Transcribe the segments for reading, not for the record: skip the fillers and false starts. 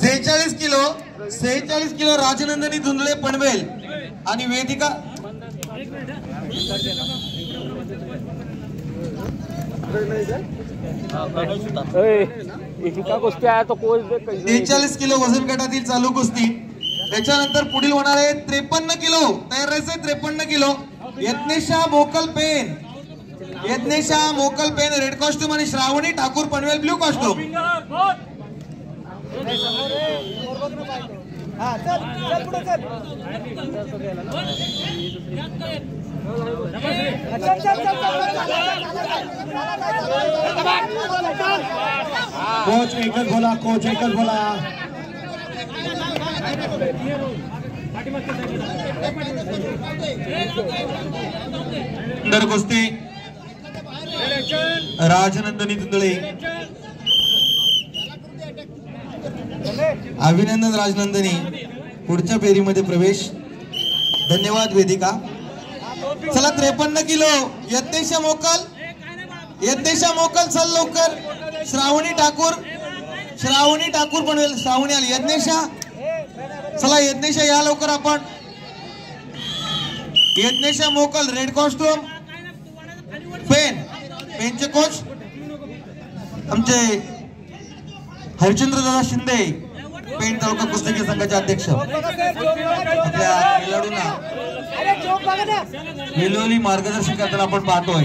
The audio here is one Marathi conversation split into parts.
46 किलो राजनंदिनी धुंदळे पनवेल आणि वेदिका 43 किलो वजन गटातील चालू कुस्ती। त्याच्यानंतर पुढील होणार आहे 53 किलो, तयार राहायचंय 53 किलो। यज्ञेशा मोकल पेन रेड कॉस्ट्यूम आणि Shravani Thakur Panvel blue costume. Coach एकच बोला सुंदर कुस्ती राजनंदिनी धुंदळे, अभिनंदन राजनंदिनी, पुढच्या फेरीमध्ये प्रवेश। धन्यवाद वेदिका। चला 53 किलो यज्ञेशा मोकल चल लवकर। श्रावणी ठाकूर पनवेल, श्रावणी आली। यज्ञेशा चला, यज्ञेशा या लवकर आपण। यज्ञेशा मोकल रेड कॉस्ट्यूम पेनचे कोच आमचे हरिचंद्र दादा शिंदे, पेन तालुका कुस्ती संघाचे अध्यक्ष। आपल्या खेळाडूंना वेळोवेळी मार्गदर्शन करताना आपण पाहतोय।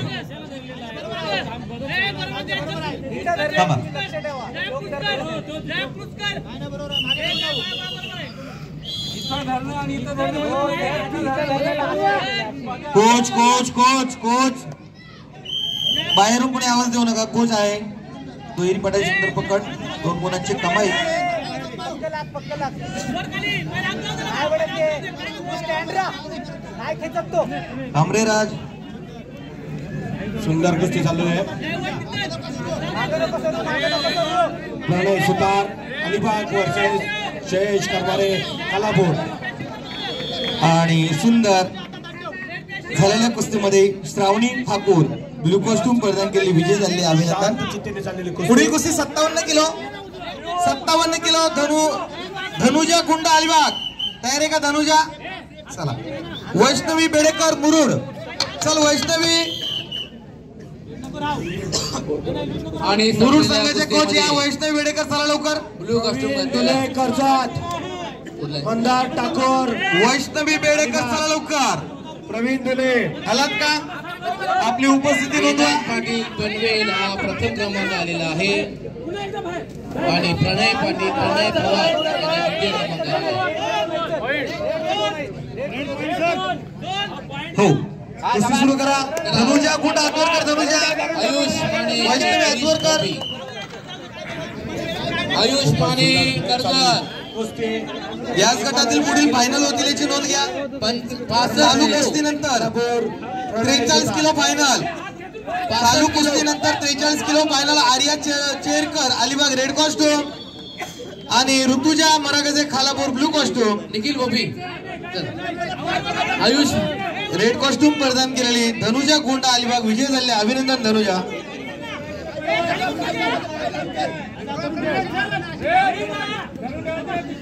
कोच बाहेरून कोणी आवाज देऊ नका, कोच आहे। दुहेरी पटाची सुंदर पकड, 2 गुणांची कमाई। राज सुंदर कुस्ती चालू आहे। प्रणय सुतार अलिबाग वर्सेस जयेश करवारे कालापूर। आणि सुंदर झालेल्या कुस्तीमध्ये श्रावणी ठाकूर ब्लू कॉस्ट्यूम परिधान केली, विजय झाले। अभिनंदन। पुढील कुस्ती 57 किलो धनुजा गुंड अलिबाग, तयार आहे का धनुजा? चला। वैष्णवी बेडेकर मुरुड, चल वैष्णवी। आणि मुरुड संघाचे कोच या वैष्णवी बेडेकर, चला लवकर। ब्लू कॉस्ट्यूम कर्जत मंदार ठाकूर, वैष्णवी बेडेकर, चला लवकर। प्रवीण दुले हलत का आपली उपस्थिती नोंदवा। पाटील पनवेल हा प्रथम क्रमांक आलेला आहे आणि प्रणय पवार यांनी द्वितीय क्रमांक आलेला आहे। हो, कुस्ती सुरू करा। धनुजा गुंड आतवरकर, आयुष पाणी कर्जत याच गटातील पुढील फायनल होतील याची नोंद घ्या। चालू कुस्तीनंतर 43 किलो फायनल, चालू कुस्तीनंतर 43 kilo final. Arya Cherkar Alibag red costume आणि Rutuja Maragaje Khalapur blue costume. Nikhil Gopi Ayush red costume परिधान केलेली धनुजा गुंड अलिबाग विजय झाले। अभिनंदन धनुजा।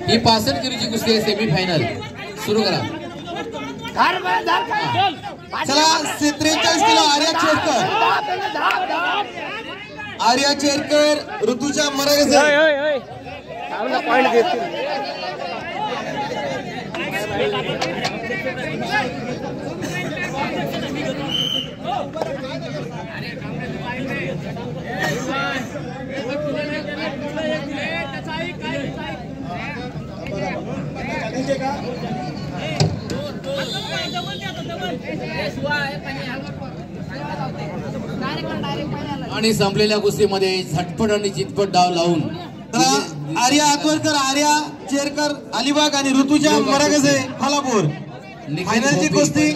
ही 65 किलोची कुस्ती आहे, सेमीफायनल सुरू करा। चला 43 किलो आर्या चेरकर ऋतुजा मरागजे। आणि संपलेल्या कुस्तीमध्ये झटपट आणि चितपट डाव लावून आर्या आतवरकर, आर्या चेरकर अलिबाग आणि ऋतुजा मरागजे खालापूर। फायनलची कुस्ती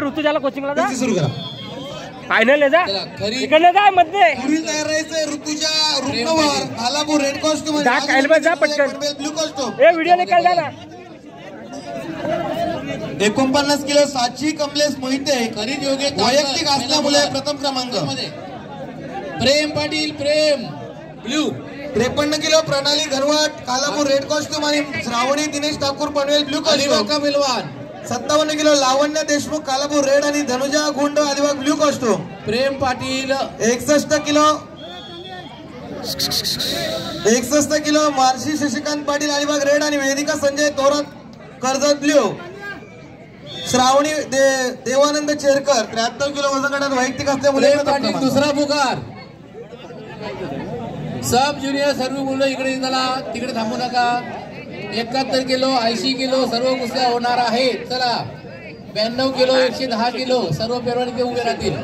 ऋतुजाला कोचिंगला जा, सुरू करा। फायनल जा, इकडे जा मध्ये। पुढील तयार राहायचंय ऋतुजा रुक्नवर खालापूर रेड कॉस्ट्यूम, जा पटकन ब्लू कॉस्ट्यूम। व्हिडिओ निकाल जा ना। 49 किलो साची कमलेश मोहिते खरीद योग्य वैयक्तिक असल्यामुळे प्रथम क्रमांक। प्रेम पाटील ब्लू 53 किलो प्रणाली घनवट कालापूर रेड कॉस्ट्युम आणि श्रावणी दिनेश ठाकूर पनवेल ब्ल्यू अलिबाग कॉस्ट्युम. बिलवान 57 किलो लावण्य देशमुख कालापूर रेड आणि Dhanuja Gund Alibag blue costume. Prem Patil 61 kilo मार्शी शशिकांत पाटील अलिबाग रेड आणि वेदिका संजय तोरत कर्जत ब्ल्यू. श्रावणी देवानंद चेरकर 73 किलो वजन गटात वैयक्तिक असल्यामुळे प्रेम पाटील दुसरा पुकार. सब ज्युनियर सर्व मुलं इकडे चला, तिकडे थांबू नका. 71 किलो 80 किलो सर्व कुस्त्या होणार आहेत. चला 92 किलो 110 किलो सर्व पेरवणी ते उभे राहतील.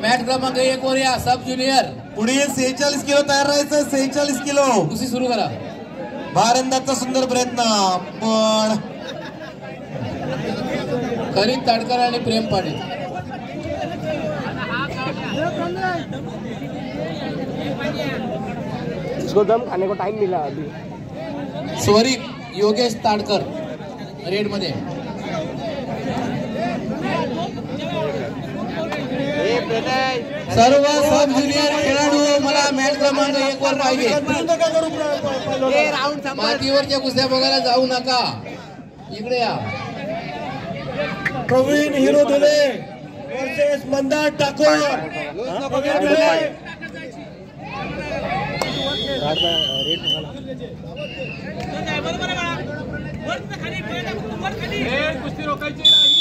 मॅच क्रमांक 1 वर या सब ज्युनियर. पुढील 46 किलो तयार राहायचं. 46 किलो कुस्ती सुरू करा. भारंदाचा सुंदर प्रयत्न पण खरीद ताडकर आणि प्रेम पाटील. इसको दम खाने को टाइम मिला अभी. स्वरिक योगेश ताडकर रेड मध्ये. सर्व सब ज्युनियर खेळाडू मला मॅच क्रमांक 1 वर पाहिजे. मातीवरच्या कुस्त्या बघायला जाऊ नका, इकडे या. प्रवीण हिरो धुले वर्सेस मंदार ठाकूर. कुस्ती रोखायची नाही.